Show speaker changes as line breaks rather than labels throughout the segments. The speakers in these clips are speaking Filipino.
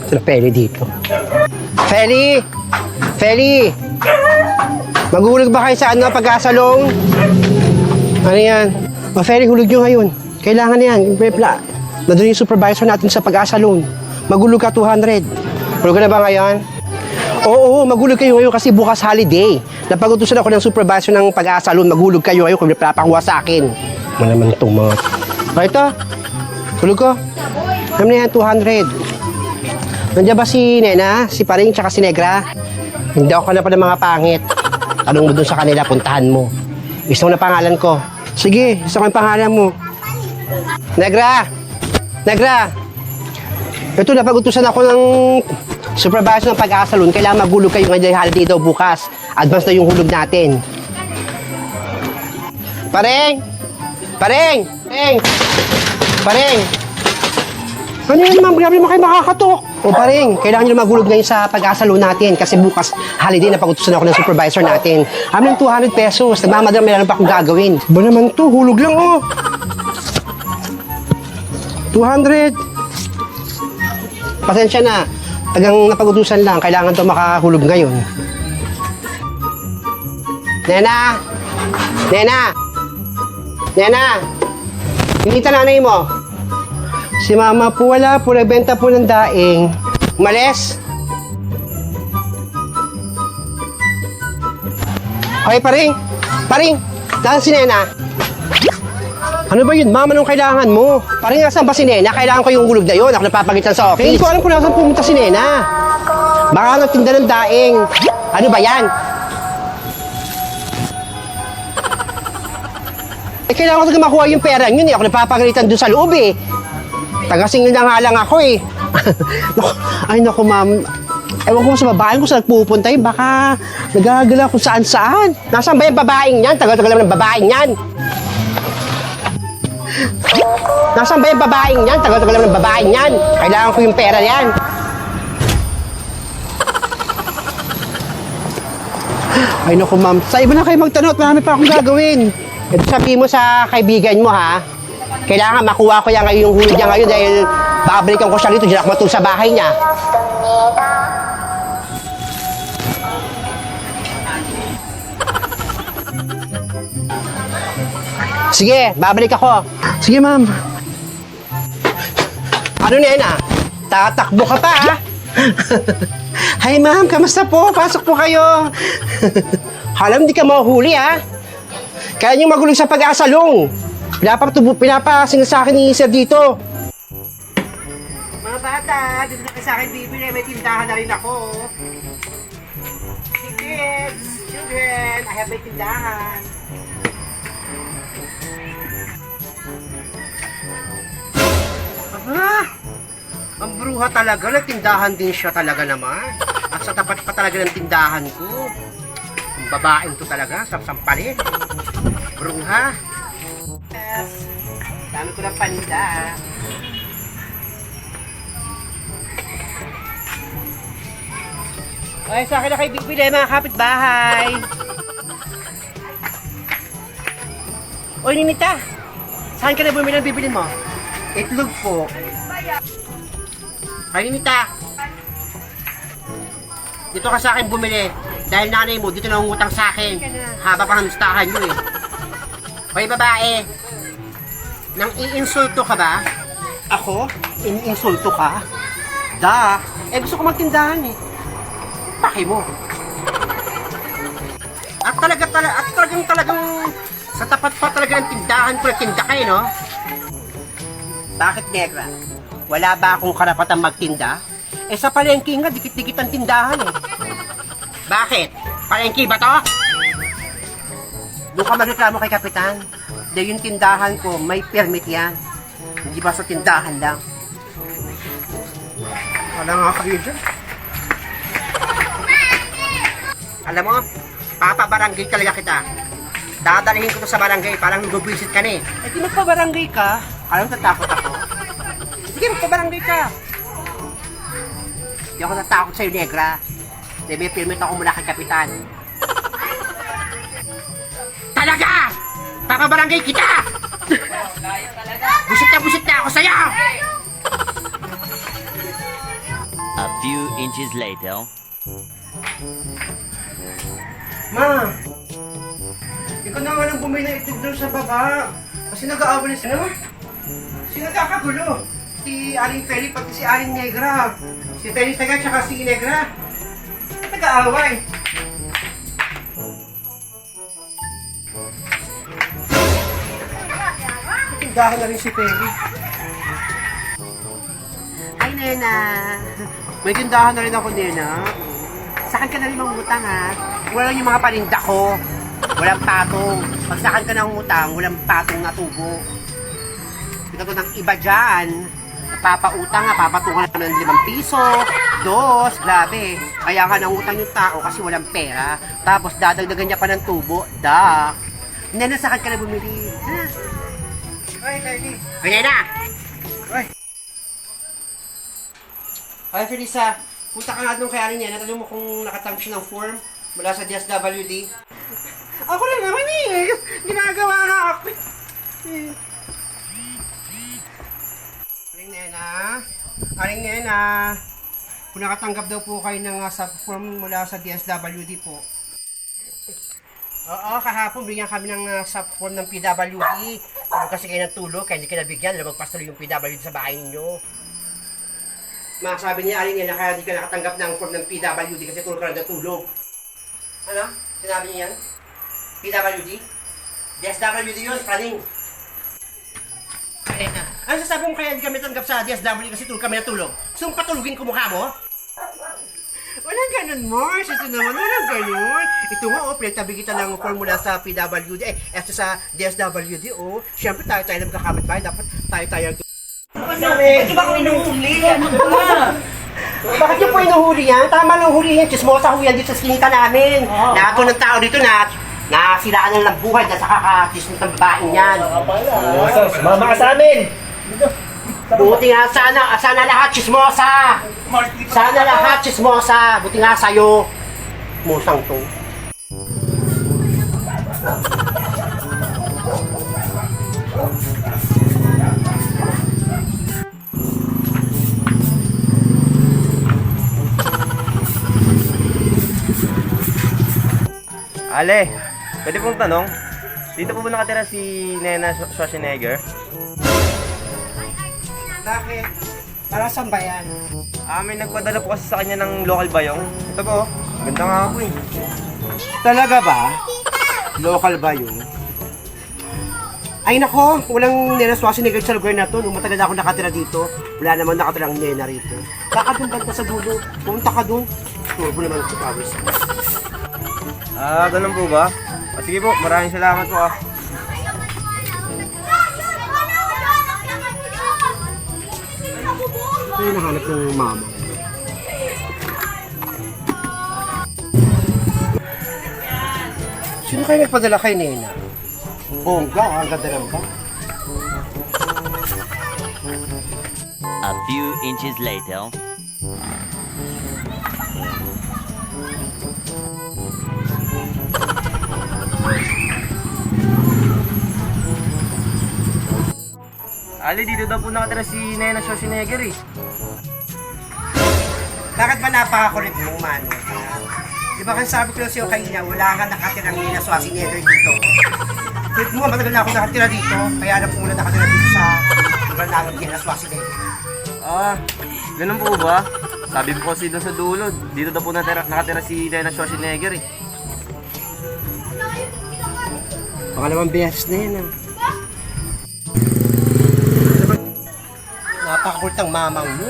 Ito na Feli dito. Feli! Feli! Maghulog ba kayo sa ano, pag-asalong? Ano yan? Feli, hulog nyo ngayon. Kailangan na yan. Nandun yung supervisor natin sa pag-asalong. Maghulog ka 200. Hulog ka na ba ngayon? Oo, maghulog kayo ngayon kasi bukas holiday. Napag-utusan ako ng supervisor ng pag-asalong. Maghulog kayo ngayon kung may papakuha sa akin. Ano naman itong mga... ito. Hulog ko. Ano na yan, 200. Nandiyan ba si Nena, si Paring, tsaka si Negra? Hindi ako na pa ng mga pangit. Tanong mo dun sa kanila, puntahan mo. Gusto mo na pangalan ko. Sige, gusto ko yung pangalan mo. Negra! Negra! Ito, napag-utusan ako ng supervisor ng pag-asalon. Kailangan maghulog kayo ngayon holiday daw bukas. Advance na yung hulog natin. Paring! Paring! Paring! Paring! Ano yun naman, grabe mo kayo makakatok. O paring, kailangan nyo na maghulog ngayon sa pag-asalon natin kasi bukas holiday na pag-utusan ako ng supervisor natin. Amin 200 pesos, nagmamadala meron pa akong gagawin. Ba naman to, hulog lang oh. 200. Pasensya na, tagang napag-utusan lang, kailangan to makahulog ngayon. Nena! Nena! Nena! Hindi ta nanay mo. Si mama po wala po, nagbenta po ng daing. Umalis? Okay, paring. Paring, saan si Nena? Ano ba yun? Mama, anong kailangan mo? Paring, asan ba si Nena? Kailangan ko yung hulog na yun. Ako napapagitan sa office. Hindi ko alam kung nasan pumunta si Nena. Baka nagtinda ng daing. Ano ba yan? Kailangan ko talaga makuha yung pera yun eh. Ako napapagalitan doon sa loob eh. Tagasingin na nga lang ako eh. Ay naku ma'am. Ewan ko sa babaeng kung saan nagpupunta eh. Baka nagagala kung saan-saan. Nasaan ba yung babaeng yan? Tagal-tagal naman ng babaeng yan. Nasaan ba yung babaeng yan? Tagal-tagal naman ng babaeng yan. Kailangan ko yung pera yan. Ay naku ma'am. Sa iba na kayo magtanong at marami pa akong gagawin. Ito sabihin mo sa kaibigan mo ha. Kailangan makuha ko yung hulog niya ngayon dahil babalikan ko siya dito, diyan ako matulog sa bahay niya. Sige, babalik ako. Sige, ma'am. Ano Nena? Tatakbo ka pa, ha? Hi, ma'am. Kamusta po? Pasok po kayo. Halam, di ka mahuhuli, ha? Kaya niyong magulog sa pag-asalong. Pinapasing sa akin ni Sir dito. Mga bata, dito na kayo sa akin bibili. May tindahan na rin ako. Kids, children, I have may tindahan. Aba, ang bruha talaga. Nagtindahan din siya talaga naman. At sa tapat pa talaga ng tindahan ko. Ang babaeng to talaga, sampalin. Bruha. Dami ko ng paninda. Ay, sa akin na kayo bibili mga kapitbahay. Oy, Ninita. Saan ka na bumili ng bibili mo? Itlog po. Ay, Ninita. Dito ka sa akin bumili. Dahil nanay mo, dito na umutang sa akin. Haba pa ng listahan nyo eh. Hoy, babae. Nang iinsulto ka ba? Ako? Iniinsulto ka? Da. Gusto ko magtindahan eh. Paki mo. At talagang sa tapat pa talaga ng tindahan ko na tinda kayo, no? Bakit, Negra? Wala ba akong karapatang magtinda? Sa palengke nga, dikit-dikit ang tindahan eh. Bakit? Palengke ba to? Doon ka magreklamo kay Kapitan. Dahil yung tindahan ko, may permit yan. Hindi ba sa tindahan lang? Wala nga kayo dyan. Alam mo, papabarangay talaga kita. Dadalhin ko to sa barangay, parang nag-visit ka na eh. Di magpabarangay ka? Alam, tatakot ako. Sige, magpabarangay ka. Di ako natakot sa'yo, Negra. Dahil may permit ako mula kay Kapitan. Talaga! Papabarangay kita! Busit na ako sa'yo!
inches later.
Ma! Ikaw na nga lang bumili ng itlog doon sa baba. Kasi nag-aawal na sila. Si nagkakagulo. Si Aling Feli pati si Aling Negra. Si Feli taga tsaka si Negra. Nag-aaway. Tindahan na rin si Feli. Ay, Nena. May tindahan na rin ako, Nena. Saan ka na rin mangutang, ha? Wala yung mga paninda ko. Walang patong. Pag saan ka ng utang, walang patong na tubo. Ito to ng iba dyan. Napapautang nga, papatungan ka ng 5 piso, 2, grabe. Kaya ka nang utang yung tao kasi walang pera. Tapos dadagdagan niya pa ng tubo. Nena, saan ka na bumili? Ha? Ay, Ferdy. Ay, Nena! Ay. Ay, Felisa. Punta ka nga doon kay Aling Nena. Tanong mo kung nakatanggap siya ng form mula sa DSWD. Ako lang naman eh. Ginagawa nga ako. Aling Nena. Aling Nena. Kung nakatanggap daw po kayo ng form mula sa DSWD po. Oo, kahapon bigyan kami ng form ng PWD. Kung kasi kayo ng tulog, kaya hindi kayo nabigyan. Lumagpas tuloy yung PWD sa bahay ninyo. Sabi niya, Aling Nena, kaya hindi ka nakatanggap ng form ng PWD kasi tulog ka lang ng tulog. Ano? Sinabi niya yan? PWD? DSWD yun, praning. Ano sasabi mo kaya hindi kami tanggap sa DSWD kasi tulog kami ng tulog? So, patulugin ko mukha mo? Walang ganun, Mars. Ito naman, walang ganun. Ito nga, pinagtabi kita ng formula sa PWD. Ito sa DSWD, Siyempre, tayo lang kakamit ba? Dapat tayo
Bakit ba kami inuhuli?
Bakit yung po inuhuli yan? Tama lang huli yan. Chismosa ho yan dito sa skinita namin. Lahat ng tao dito na siraan ng buhay dahil sa kakakismos ng babaeng yan.
Mama ka sa amin!
Buti nga sana lahat chismosa. Sana lahat chismosa. Buti nga sa'yo. Musang to.
Ale, pwede pong tanong, dito po ba nakatira si Nena Schwarzenegger?
Bakit? Para saan ba yan?
May nagpadala po kasi sa kanya ng local bayong. Ito po, ganda nga po eh.
Talaga ba? Local ba yun? Ay nako, walang Nena Schwarzenegger sa lugar na to. Nung matagal na ako nakatira dito, wala naman nakatirang Nena rito. Baka doon banda sa dulo. Pumunta ka doon. Turbo naman si Pawis.
Ganun po ba? Sige po, maraming salamat po
Ito yung nahanap ng mama. Sino kayo nagpadala kay Nena? Bongga, ang ganda ng ba?
A few inches later.
Ali, dito daw po nakatira si Nena Schwarzenegger eh.
Bakit ba napakakulit mong mano? Di ba kasi sabi ko lang sa'yo kanina, wala ka nakatirang Nena Schwarzenegger dito. Kulit mo, matagal na ako nakatira dito, kaya alam ko muna nakatira dito sa lugar namin Nena Schwarzenegger.
Ganun po ba? Sabi po kasi doon sa dulo, dito daw po nakatira si Nena Schwarzenegger eh.
Pangalawang beses na yan Napakakulit ang mamang mo.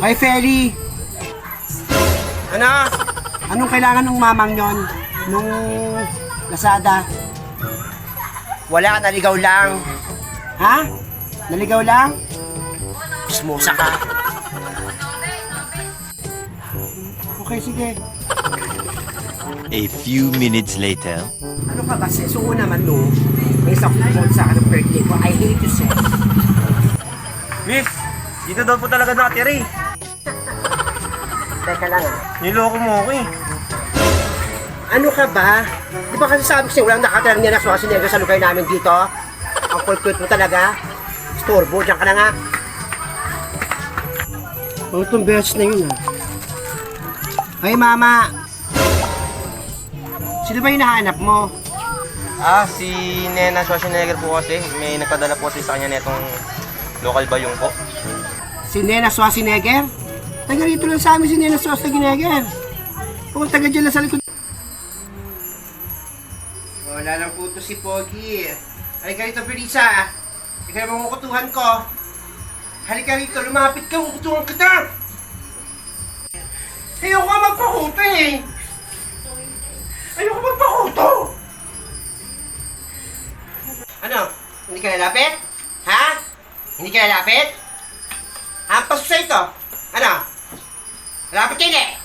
Hi, Feli! Ano? Anong kailangan ng mamang yon? Nung Lazada? Wala, naligaw lang. Ha? Naligaw lang? Smosa ka. Okay, sige.
A few minutes later.
Ano ka ba, sis? Oo naman, no? May isang phone sa akin ng birthday ko. I hate you, sis.
Miss, dito daw po talaga nakatira eh.
Teka lang,
Niloko mo ako eh.
Ano ka ba? Di ba kasi sabi ko sa'yo, walang nakatirang Nena Schwarzenegger sa lugar namin dito? Ang kulit-kulit mo talaga. Storbo, dyan ka na nga. Mga itong beses na yun, Ay, mama. Sino ba yung hinahanap mo?
Si Nena Schwarzenegger po kasi. May nagpadala po kasi sa kanya netong local bayong po.
Si Nena Schwarzenegger? Taga rito lang sa amin si Nena Schwarzenegger. O, taga dyan lang sa likod. Wala lang po ito si Pogi. Halika rito, Felisa. Ikaw yung kukutuhan ko. Halika rito, lumapit ka, kukutuhan kita. Ayoko ka magpakuto eh. Ayoko magpakuto. Ano? Hindi ka lalapit? Ha? Hindi ka lalapit? Hampas ko sa ito. Ano? Lalapit ka hindi?